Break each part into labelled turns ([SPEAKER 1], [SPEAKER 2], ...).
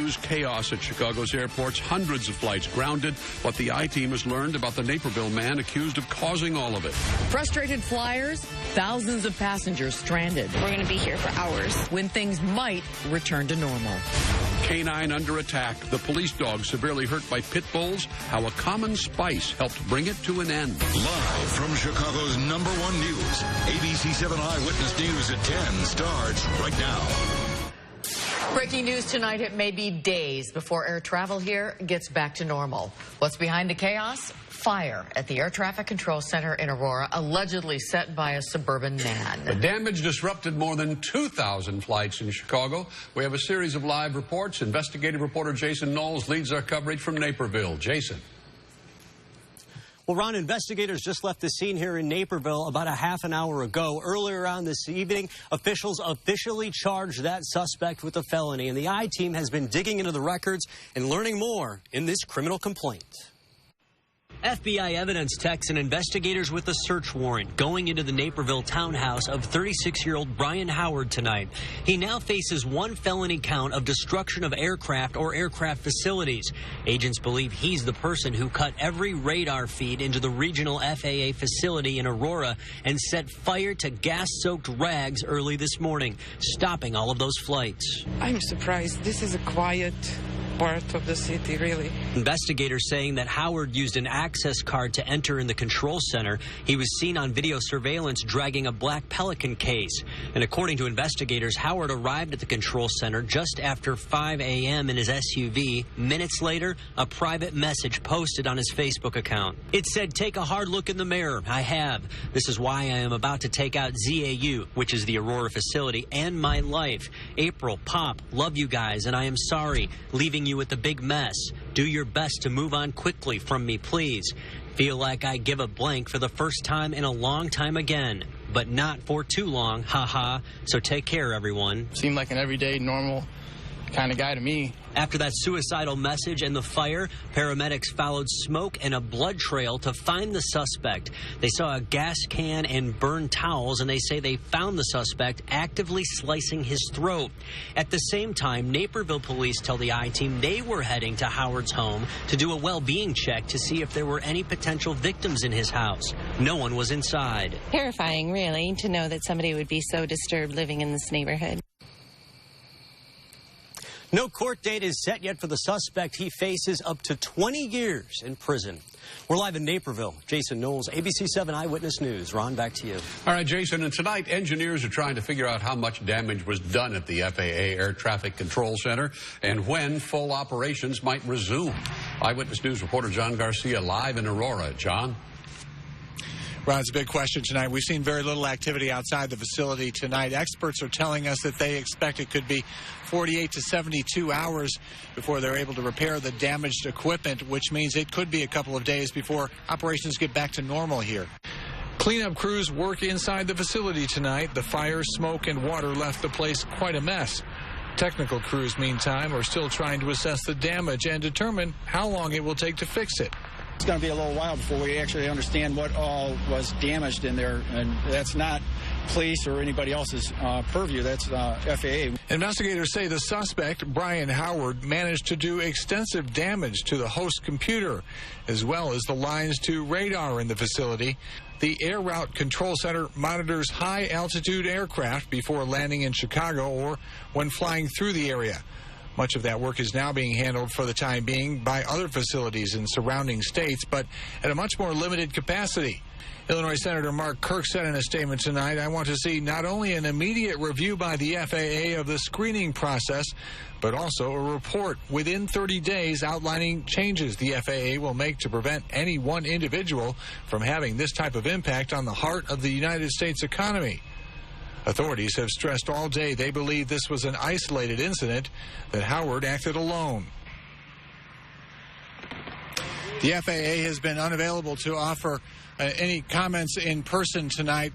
[SPEAKER 1] news, chaos at Chicago's airports, hundreds of flights grounded. What the I-team has learned about the Naperville man accused of causing all of it.
[SPEAKER 2] Frustrated flyers, thousands of passengers stranded.
[SPEAKER 3] We're going to be here for hours.
[SPEAKER 2] When things might return to normal.
[SPEAKER 1] Canine under attack. The police dog severely hurt by pit bulls. How a common spice helped bring it to an end.
[SPEAKER 4] Live from Chicago's #1 news, ABC 7 Eyewitness News at 10 starts right now.
[SPEAKER 2] Breaking news tonight, it may be days before air travel here gets back to normal. What's behind the chaos? Fire at the Air Traffic Control Center in Aurora, allegedly set by a suburban man.
[SPEAKER 1] The damage disrupted more than 2,000 flights in Chicago. We have a series of live reports. Investigative reporter Jason Knowles leads our coverage from Naperville. Jason.
[SPEAKER 5] Well, Ron, investigators just left the scene here in Naperville about a half an hour ago. Earlier on this evening, officials officially charged that suspect with a felony, and the I-team has been digging into the records and learning more in this criminal complaint. FBI evidence techs and investigators with a search warrant going into the Naperville townhouse of 36-year-old Brian Howard tonight. He now faces one felony count of destruction of aircraft or aircraft facilities. Agents believe he's the person who cut every radar feed into the regional FAA facility in Aurora and set fire to gas-soaked rags early this morning, stopping all of those flights.
[SPEAKER 6] I'm surprised. This is a quiet part of the city, really.
[SPEAKER 5] Investigators saying that Howard used an access card to enter in the control center. He was seen on video surveillance dragging a black Pelican case. And according to investigators, Howard arrived at the control center just after 5 a.m. in his SUV. Minutes later, a private message posted on his Facebook account. It said, "Take a hard look in the mirror. I have. This is why I am about to take out ZAU, which is the Aurora facility, and my life. April, Pop, love you guys, and I am sorry. Leaving you with a big mess. Do your best to move on quickly from me, please. Feel like I give a blank for the first time in a long time again, but not for too long, haha. So take care, everyone."
[SPEAKER 7] Seemed like an everyday, normal kind of guy to me.
[SPEAKER 5] After that suicidal message and the fire, paramedics followed smoke and a blood trail to find the suspect. They saw a gas can and burned towels, and they say they found the suspect actively slicing his throat. At the same time, Naperville police tell the I-team they were heading to Howard's home to do a well-being check to see if there were any potential victims in his house. No one was inside.
[SPEAKER 3] Terrifying, really, to know that somebody would be so disturbed living in this neighborhood.
[SPEAKER 5] No court date is set yet for the suspect. He faces up to 20 years in prison. We're live in Naperville. Jason Knowles, ABC 7 Eyewitness News. Ron, back to you.
[SPEAKER 1] All right, Jason, and tonight engineers are trying to figure out how much damage was done at the FAA Air Traffic Control Center and when full operations might resume. Eyewitness News reporter John Garcia live in Aurora. John?
[SPEAKER 8] Ron, it's a big question tonight. We've seen very little activity outside the facility tonight. Experts are telling us that they expect it could be 48 to 72 hours before they're able to repair the damaged equipment, which means it could be a couple of days before operations get back to normal here. Cleanup crews work inside the facility tonight. The fire, smoke, and water left the place quite a mess. Technical crews, meantime, are still trying to assess the damage and determine how long it will take to fix it.
[SPEAKER 9] It's going to be a little while before we actually understand what all was damaged in there, and that's not police or anybody else's purview. That's FAA.
[SPEAKER 8] Investigators say the suspect, Brian Howard, managed to do extensive damage to the host computer, as well as the lines to radar in the facility. The Air Route Control Center monitors high-altitude aircraft before landing in Chicago or when flying through the area. Much of that work is now being handled for the time being by other facilities in surrounding states, but at a much more limited capacity. Illinois Senator Mark Kirk said in a statement tonight, "I want to see not only an immediate review by the FAA of the screening process, but also a report within 30 days outlining changes the FAA will make to prevent any one individual from having this type of impact on the heart of the United States economy." Authorities have stressed all day they believe this was an isolated incident, that Howard acted alone. The FAA has been unavailable to offer any comments in person tonight.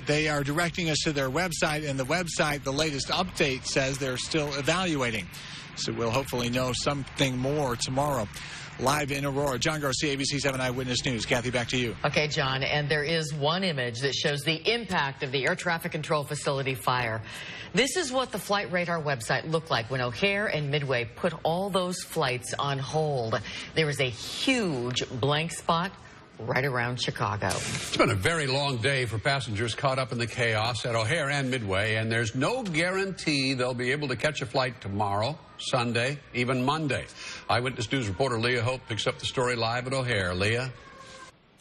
[SPEAKER 8] They are directing us to their website, and the website, the latest update, says they're still evaluating. So we'll hopefully know something more tomorrow. Live in Aurora, John Garcia, ABC 7 Eyewitness News. Kathy, back to you.
[SPEAKER 2] Okay, John, and there is one image that shows the impact of the air traffic control facility fire. This is what the flight radar website looked like when O'Hare and Midway put all those flights on hold. There was a huge blank spot right around Chicago.
[SPEAKER 1] It's been a very long day for passengers caught up in the chaos at O'Hare and Midway, and there's no guarantee they'll be able to catch a flight tomorrow, Sunday, even Monday. Eyewitness News reporter Leah Hope picks up the story live at O'Hare. Leah?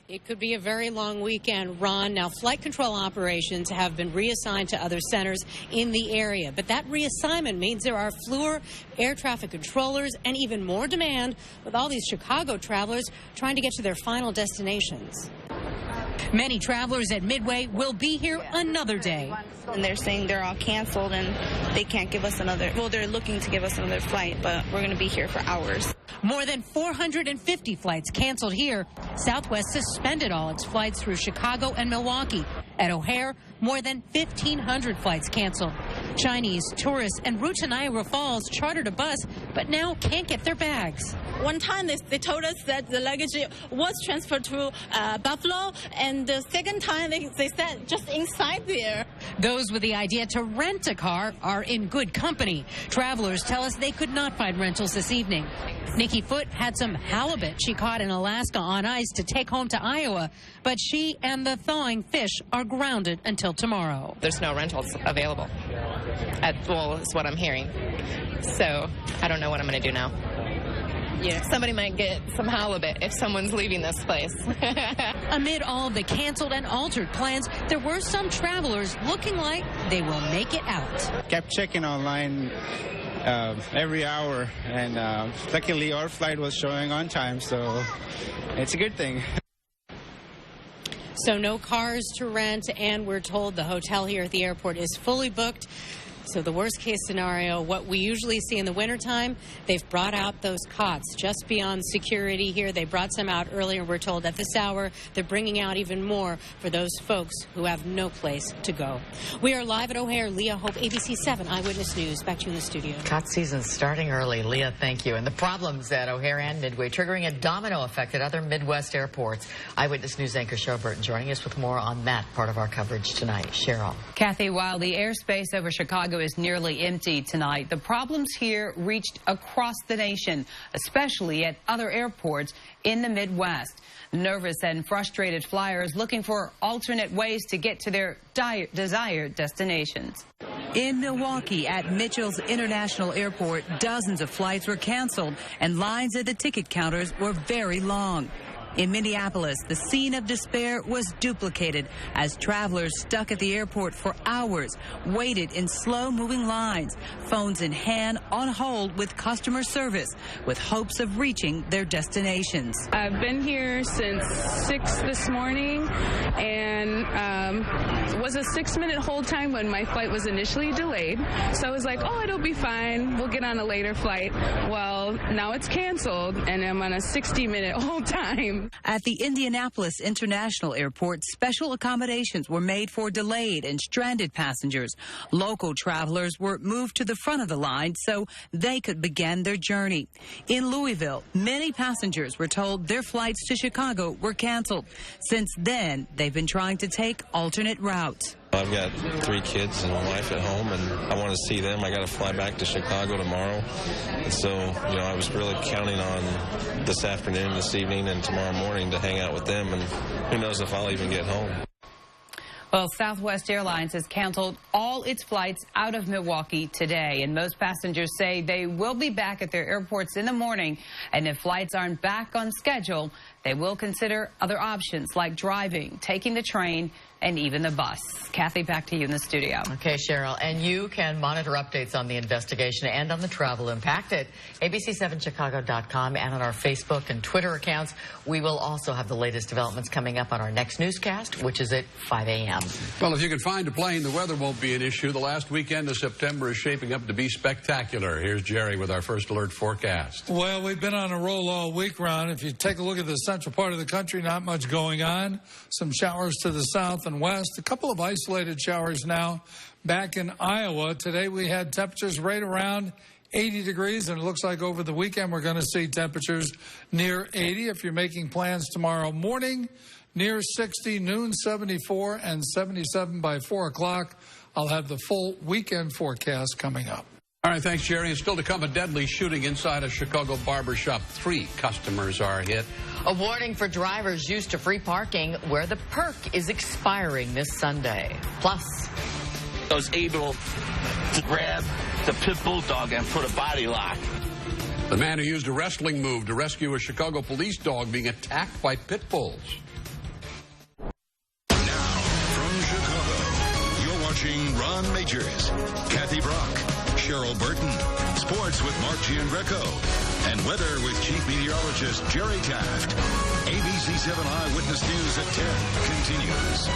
[SPEAKER 10] It could be a very long weekend, Ron. Now, flight control operations have been reassigned to other centers in the area. But that reassignment means there are fewer air traffic controllers and even more demand with all these Chicago travelers trying to get to their final destinations. Many travelers at Midway will be here another day.
[SPEAKER 3] And they're saying they're all canceled and they can't give us another, well, they're looking to give us another flight, but we're going to be here for hours.
[SPEAKER 10] More than 450 flights canceled here. Southwest suspended all its flights through Chicago and Milwaukee. At O'Hare, more than 1,500 flights canceled. Chinese tourists en route to Niagara Falls chartered a bus, but now can't get their bags.
[SPEAKER 11] One time they told us that the luggage was transferred to Buffalo, and the second time they said just inside there.
[SPEAKER 10] Those with the idea to rent a car are in good company. Travelers tell us they could not find rentals this evening. Nikki Foote had some halibut she caught in Alaska on ice to take home to Iowa, but she and the thawing fish are grounded until tomorrow.
[SPEAKER 12] There's no rentals available. Well, is what I'm hearing. So I don't know what I'm going to do now. Yeah, somebody might get some halibut if someone's leaving this place.
[SPEAKER 10] Amid all of the canceled and altered plans, there were some travelers looking like they will make it out.
[SPEAKER 9] Kept checking online every hour, and luckily our flight was showing on time, so it's a good thing.
[SPEAKER 10] So no cars to rent, and we're told the hotel here at the airport is fully booked. So the worst case scenario, what we usually see in the wintertime, they've brought out those cots just beyond security here. They brought some out earlier. We're told at this hour they're bringing out even more for those folks who have no place to go. We are live at O'Hare. Leah Hope, ABC 7 Eyewitness News. Back to you in the studio.
[SPEAKER 2] Cot season's starting early. Leah, thank you. And the problems at O'Hare and Midway triggering a domino effect at other Midwest airports. Eyewitness News anchor Cheryl Burton joining us with more on that part of our coverage tonight. Cheryl.
[SPEAKER 13] Kathy, while the airspace over Chicago is nearly empty tonight, the problems here reached across the nation, especially at other airports in the Midwest. Nervous and frustrated flyers looking for alternate ways to get to their desired destinations.
[SPEAKER 14] In Milwaukee at Mitchell's International Airport, dozens of flights were canceled and lines at the ticket counters were very long. In Minneapolis, the scene of despair was duplicated as travelers stuck at the airport for hours waited in slow-moving lines, phones in hand, on hold with customer service, with hopes of reaching their destinations.
[SPEAKER 15] I've been here since 6 this morning, and was a 6-minute hold time when my flight was initially delayed. So I was like, oh, it'll be fine. We'll get on a later flight. Well, now it's canceled, and I'm on a 60-minute hold time.
[SPEAKER 14] At the Indianapolis International Airport, special accommodations were made for delayed and stranded passengers. Local travelers were moved to the front of the line so they could begin their journey. In Louisville, many passengers were told their flights to Chicago were canceled. Since then, they've been trying to take alternate routes.
[SPEAKER 16] I've got 3 kids and a wife at home, and I want to see them. I got to fly back to Chicago tomorrow. And so, I was really counting on this afternoon, this evening, and tomorrow morning to hang out with them, and who knows if I'll even get home.
[SPEAKER 13] Well, Southwest Airlines has canceled all its flights out of Milwaukee today, and most passengers say they will be back at their airports in the morning, and if flights aren't back on schedule, they will consider other options like driving, taking the train, and even the bus. Kathy, back to you in the studio.
[SPEAKER 2] Okay, Cheryl, and you can monitor updates on the investigation and on the travel impact at abc7chicago.com and on our Facebook and Twitter accounts. We will also have the latest developments coming up on our next newscast, which is at 5 a.m.
[SPEAKER 1] Well, if you can find a plane, the weather won't be an issue. The last weekend of September is shaping up to be spectacular. Here's Jerry with our first alert forecast.
[SPEAKER 17] Well, we've been on a roll all week, Ron. If you take a look at the central part of the country, not much going on. Some showers to the south and and west. A couple of isolated showers now back in Iowa. Today we had temperatures right around 80 degrees, and it looks like over the weekend we're going to see temperatures near 80. If you're making plans tomorrow morning, near 60, noon 74, and 77 by 4 o'clock. I'll have the full weekend forecast coming up.
[SPEAKER 1] All right, thanks, Jerry. And still to come, a deadly shooting inside a Chicago barbershop. 3 customers are hit.
[SPEAKER 2] A warning for drivers used to free parking where the perk is expiring this Sunday. Plus,
[SPEAKER 18] I was able to grab the pit bulldog and put a body lock.
[SPEAKER 1] The man who used a wrestling move to rescue a Chicago police dog being attacked by pit bulls.
[SPEAKER 4] Ron Majors, Kathy Brock, Cheryl Burton, sports with Mark Giangreco, and weather with Chief Meteorologist Jerry Taft. ABC 7 Eyewitness News at 10 continues.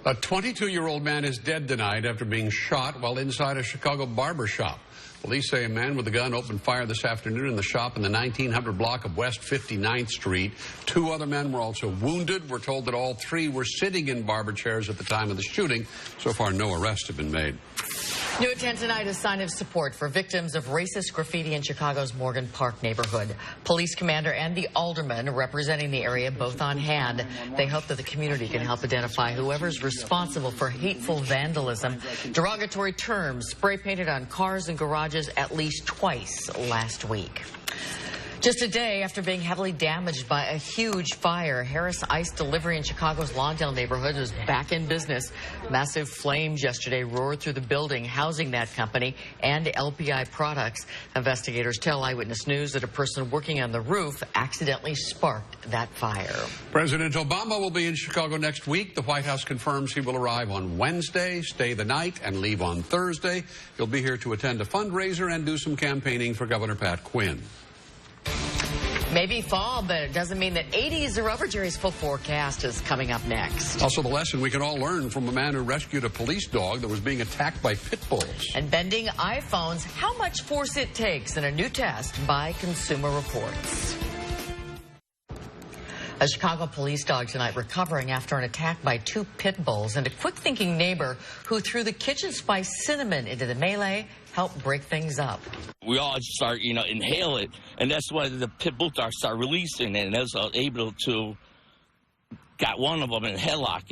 [SPEAKER 1] A 22-year-old man is dead tonight after being shot while inside a Chicago barbershop. Police say a man with a gun opened fire this afternoon in the shop in the 1900 block of West 59th Street. 2 other men were also wounded. We're told that all 3 were sitting in barber chairs at the time of the shooting. So far, no arrests have been made.
[SPEAKER 2] New at 10 tonight, a sign of support for victims of racist graffiti in Chicago's Morgan Park neighborhood. Police commander and the alderman representing the area both on hand. They hope that the community can help identify whoever's responsible for hateful vandalism. Derogatory terms spray painted on cars and garages at least twice last week. Just a day after being heavily damaged by a huge fire, Harris Ice Delivery in Chicago's Lawndale neighborhood is back in business. Massive flames yesterday roared through the building housing that company and LPI products. Investigators tell Eyewitness News that a person working on the roof accidentally sparked that fire.
[SPEAKER 1] President Obama will be in Chicago next week. The White House confirms he will arrive on Wednesday, stay the night, and leave on Thursday. He'll be here to attend a fundraiser and do some campaigning for Governor Pat Quinn.
[SPEAKER 2] Maybe fall, but it doesn't mean that 80s are over. Jerry's full forecast is coming up next.
[SPEAKER 1] Also, the lesson we can all learn from a man who rescued a police dog that was being attacked by pit bulls.
[SPEAKER 2] And bending iPhones, how much force it takes in a new test by Consumer Reports. A Chicago police dog tonight recovering after an attack by 2 pit bulls, and a quick-thinking neighbor who threw the kitchen spice cinnamon into the melee helped break things up.
[SPEAKER 18] We all start, inhale it, and that's when the pit bull dogs start releasing it, and I was able to got one of them in a headlock.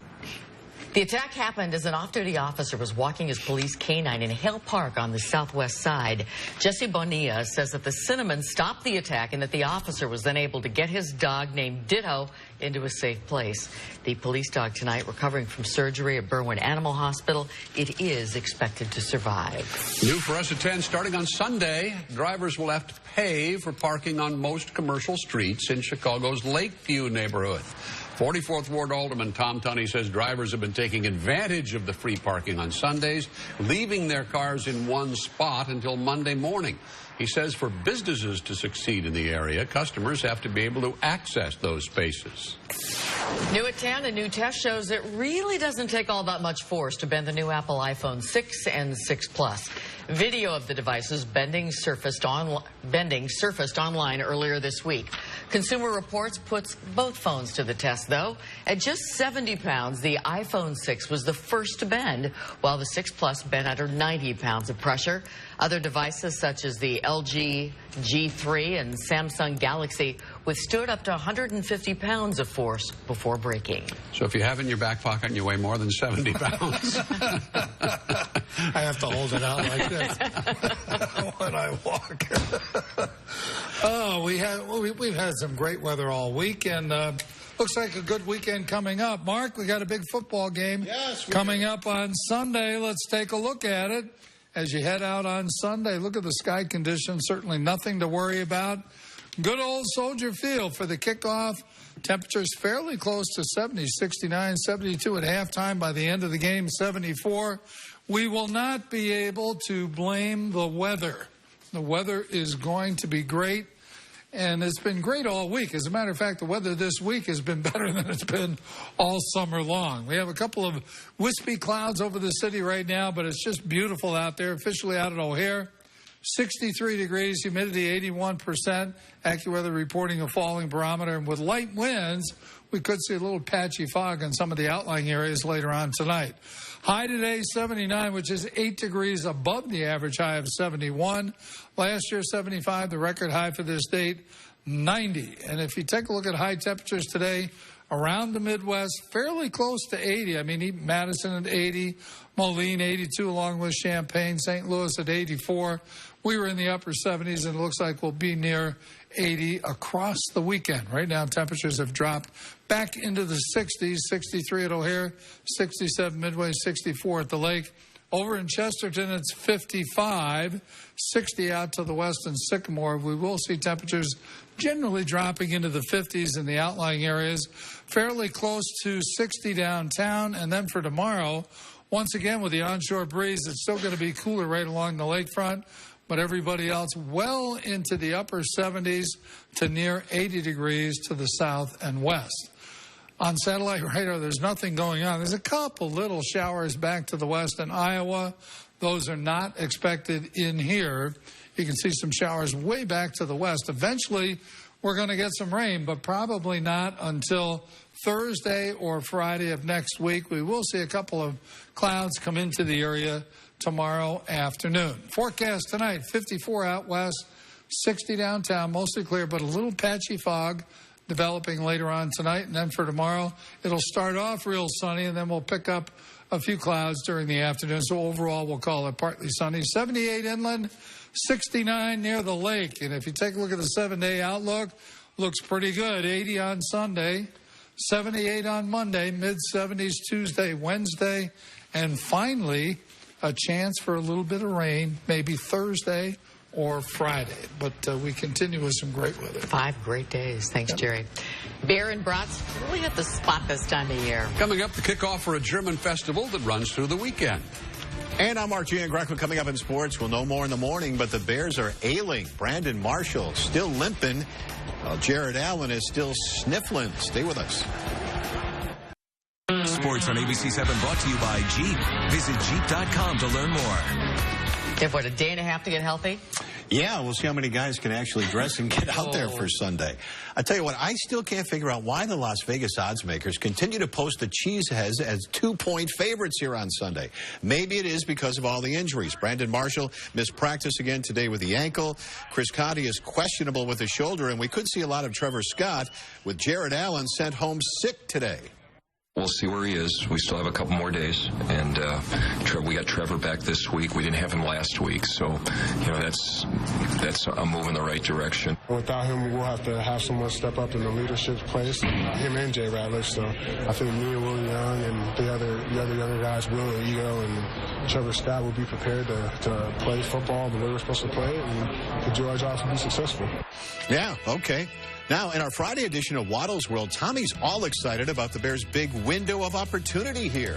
[SPEAKER 2] The attack happened as an off-duty officer was walking his police canine in Hale Park on the southwest side. Jesse Bonilla says that the cinnamon stopped the attack and that the officer was then able to get his dog named Ditto into a safe place. The police dog tonight recovering from surgery at Berwyn Animal Hospital. It is expected to survive.
[SPEAKER 1] New for us at 10, starting on Sunday, drivers will have to pay for parking on most commercial streets in Chicago's Lakeview neighborhood. 44th Ward Alderman Tom Tunney says drivers have been taking advantage of the free parking on Sundays, leaving their cars in one spot until Monday morning. He says for businesses to succeed in the area, customers have to be able to access those spaces.
[SPEAKER 2] New at 10, a new test shows it really doesn't take all that much force to bend the new Apple iPhone 6 and 6 Plus. Video of the devices bending surfaced online earlier this week. Consumer Reports puts both phones to the test, though. At just 70 pounds, the iPhone 6 was the first to bend, while the 6 Plus bent under 90 pounds of pressure. Other devices, such as the LG G3 and Samsung Galaxy, withstood up to 150 pounds of force before breaking.
[SPEAKER 1] So if you have it in your back pocket and you weigh more than 70 pounds...
[SPEAKER 17] I have to hold it out like this when I walk. Oh, we've had some great weather all week, and looks like a good weekend coming up. Mark, we got a big football game coming up on Sunday. Let's take a look at it. As you head out on Sunday, look at the sky conditions. Certainly nothing to worry about. Good old Soldier Field for the kickoff. Temperatures fairly close to 70, 69, 72 at halftime. By the end of the game, 74. We will not be able to blame the weather. The weather is going to be great, and it's been great all week. As a matter of fact, the weather this week has been better than it's been all summer long. We have a couple of wispy clouds over the city right now, but it's just beautiful out there, officially out at O'Hare. 63 degrees, humidity 81%. AccuWeather reporting a falling barometer. And with light winds, we could see a little patchy fog in some of the outlying areas later on tonight. High today, 79, which is 8 degrees above the average high of 71. Last year, 75, the record high for this date, 90. And if you take a look at high temperatures today around the Midwest, fairly close to 80. I mean, even Madison at 80, Moline 82, along with Champaign, St. Louis at 84. We were in the upper 70s, and it looks like we'll be near 80 across the weekend. Right now, temperatures have dropped back into the 60s, 63 at O'Hare, 67 Midway, 64 at the lake. Over in Chesterton, it's 55, 60 out to the west in Sycamore. We will see temperatures generally dropping into the 50s in the outlying areas, fairly close to 60 downtown. And then for tomorrow, once again with the onshore breeze, it's still going to be cooler right along the lakefront, but everybody else well into the upper 70s to near 80 degrees to the south and west. On satellite radar, there's nothing going on. There's a couple little showers back to the west in Iowa. Those are not expected in here. You can see some showers way back to the west. Eventually, we're going to get some rain, but probably not until Thursday or Friday of next week. We will see a couple of clouds come into the area tomorrow afternoon. Forecast tonight, 54 out west, 60 downtown, mostly clear, but a little patchy fog developing later on tonight. And then for tomorrow, it'll start off real sunny, and then we'll pick up a few clouds during the afternoon. So overall, we'll call it partly sunny. 78 inland, 69 near the lake. And if you take a look at the 7-day outlook, looks pretty good. 80 on Sunday, 78 on Monday, mid-70s Tuesday, Wednesday, and finally a chance for a little bit of rain, maybe Thursday or Friday. But we continue with some great weather. 5
[SPEAKER 2] great days. Thanks, Jerry. Beer and brats really hit the spot this time of year.
[SPEAKER 1] Coming up, the kickoff for a German festival that runs through the weekend.
[SPEAKER 19] And I'm Mark Giangreco. Coming up in sports, we'll know more in the morning, but the Bears are ailing. Brandon Marshall still limping, while Jared Allen is still sniffling. Stay with us.
[SPEAKER 20] Sports on ABC 7 brought to you by Jeep. Visit Jeep.com to learn more.
[SPEAKER 2] They have, what, a day and a half to get healthy?
[SPEAKER 19] Yeah, we'll see how many guys can actually dress and get out there for Sunday. I tell you what, I still can't figure out why the Las Vegas odds makers continue to post the Cheeseheads as 2-point favorites here on Sunday. Maybe it is because of all the injuries. Brandon Marshall missed practice again today with the ankle. Chris Conti is questionable with the shoulder, and we could see a lot of Trevor Scott with Jared Allen sent home sick today.
[SPEAKER 21] We'll see where he is. We still have a couple more days, and we got Trevor back this week. We didn't have him last week, so that's a move in the right direction.
[SPEAKER 22] Without him, we'll have to have someone step up in the leadership place. Him and Jay Ratliff. So I think me and Willie Young and the other younger guys, Will and Ego and Trevor Scott, will be prepared to play football the way we're supposed to play it and to do our jobs to be successful.
[SPEAKER 19] Yeah. Okay. Now, in our Friday edition of Waddle's World, Tommy's all excited about the Bears' big window of opportunity here.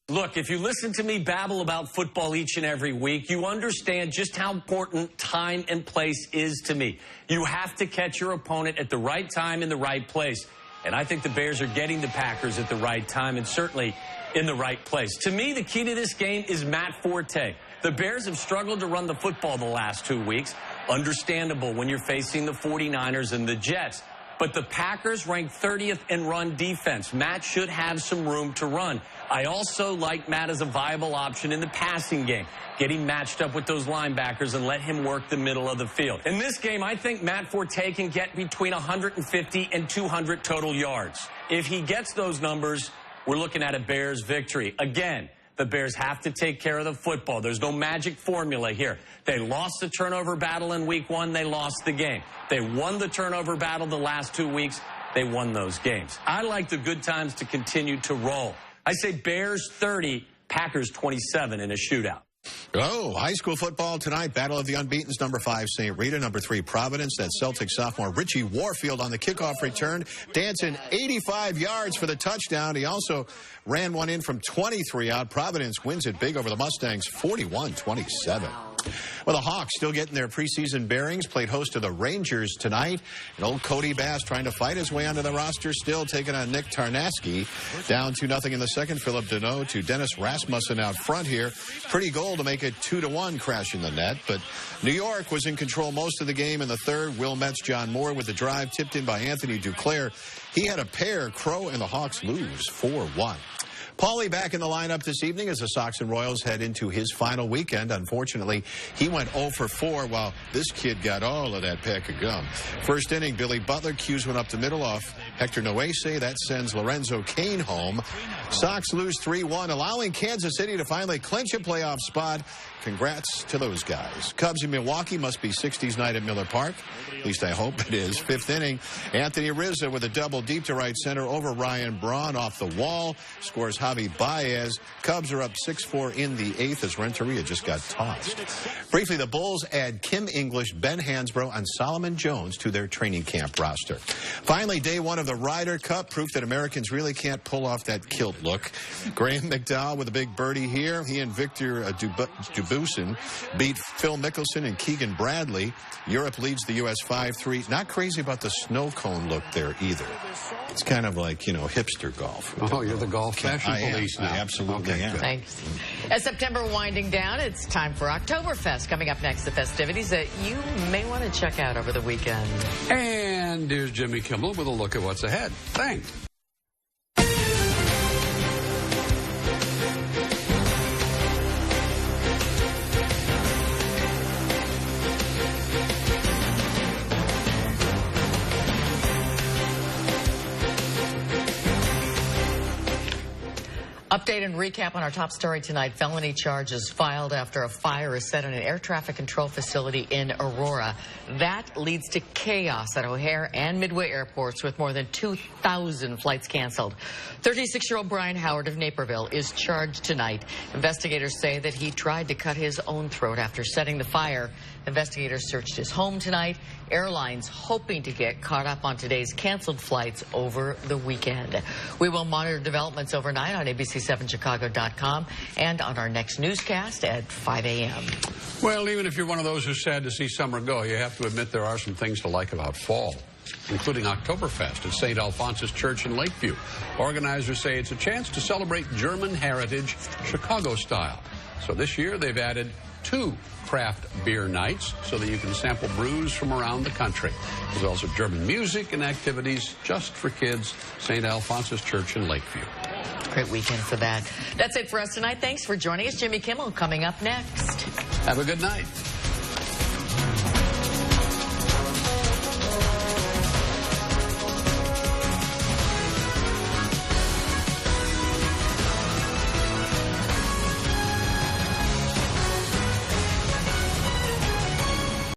[SPEAKER 23] Look, if you listen to me babble about football each and every week, you understand just how important time and place is to me. You have to catch your opponent at the right time in the right place. And I think the Bears are getting the Packers at the right time and certainly in the right place. To me, the key to this game is Matt Forte. The Bears have struggled to run the football the last 2 weeks. Understandable when you're facing the 49ers and the Jets. But the Packers rank 30th in run defense. Matt should have some room to run. I also like Matt as a viable option in the passing game. Get him matched up with those linebackers and let him work the middle of the field. In this game, I think Matt Forte can get between 150 and 200 total yards. If he gets those numbers, we're looking at a Bears victory. Again, the Bears have to take care of the football. There's no magic formula here. They lost the turnover battle in week 1. They lost the game. They won the turnover battle the last 2 weeks. They won those games. I like the good times to continue to roll. I say Bears 30, Packers 27 in a shootout.
[SPEAKER 19] Oh, high school football tonight. Battle of the Unbeatens, number 5, St. Rita, number 3, Providence. That Celtic sophomore Richie Warfield on the kickoff return, dancing 85 yards for the touchdown. He also ran one in from 23 out. Providence wins it big over the Mustangs, 41-27. Well, the Hawks still getting their preseason bearings, played host to the Rangers tonight. And old Cody Bass trying to fight his way onto the roster, still taking on Nick Tarnasky. Down 2-0 in the second. Philip Deneau to Dennis Rasmussen out front here. Pretty goal to make it 2-1, crashing the net. But New York was in control most of the game in the third. Will Metz, John Moore with the drive, tipped in by Anthony Duclair. He had a pair. Crow and the Hawks lose 4-1. Paulie back in the lineup this evening as the Sox and Royals head into his final weekend. Unfortunately, he went 0 for 4 while this kid got all of that pack of gum. First inning, Billy Butler cues one up the middle off Hector Noese. That sends Lorenzo Cain home. Sox lose 3-1, allowing Kansas City to finally clinch a playoff spot. Congrats to those guys. Cubs in Milwaukee must be 60s night at Miller Park. At least I hope it is. Fifth inning, Anthony Rizzo with a double deep to right center over Ryan Braun off the wall. Scores Javi Baez. Cubs are up 6-4 in the eighth as Renteria just got tossed. Briefly, the Bulls add Kim English, Ben Hansbrough, and Solomon Jones to their training camp roster. Finally, day one of the Ryder Cup, proof that Americans really can't pull off that kilt look. Graham McDowell with a big birdie here. He and Victor Dubuisson beat Phil Mickelson and Keegan Bradley. Europe leads the U.S. 5-3. Not crazy about the snow cone look there either. It's kind of like, you know, hipster golf.
[SPEAKER 1] Oh, you're the golf fashion police now.
[SPEAKER 19] I absolutely am.
[SPEAKER 2] Thanks. As September winding down, it's time for Oktoberfest. Coming up next, the festivities that you may want to check out over the weekend.
[SPEAKER 1] And here's Jimmy Kimmel with a look at what's ahead. Thanks.
[SPEAKER 2] Update and recap on our top story tonight. Felony charges filed after a fire is set in an air traffic control facility in Aurora. That leads to chaos at O'Hare and Midway airports with more than 2,000 flights canceled. 36-year-old Brian Howard of Naperville is charged tonight. Investigators say that he tried to cut his own throat after setting the fire. Investigators searched his home tonight. Airlines hoping to get caught up on today's canceled flights over the weekend. We will monitor developments overnight on ABC7Chicago.com and on our next newscast at 5 a.m.
[SPEAKER 1] Well, even if you're one of those who's sad to see summer go, you have to admit there are some things to like about fall, including Oktoberfest at St. Alphonsus Church in Lakeview. Organizers say it's a chance to celebrate German heritage, Chicago style. So this year they've added 2 craft beer nights so that you can sample brews from around the country. There's also German music and activities just for kids. St. Alphonsus Church in Lakeview.
[SPEAKER 2] Great weekend for that. That's it for us tonight. Thanks for joining us. Jimmy Kimmel coming up next.
[SPEAKER 1] Have a good night.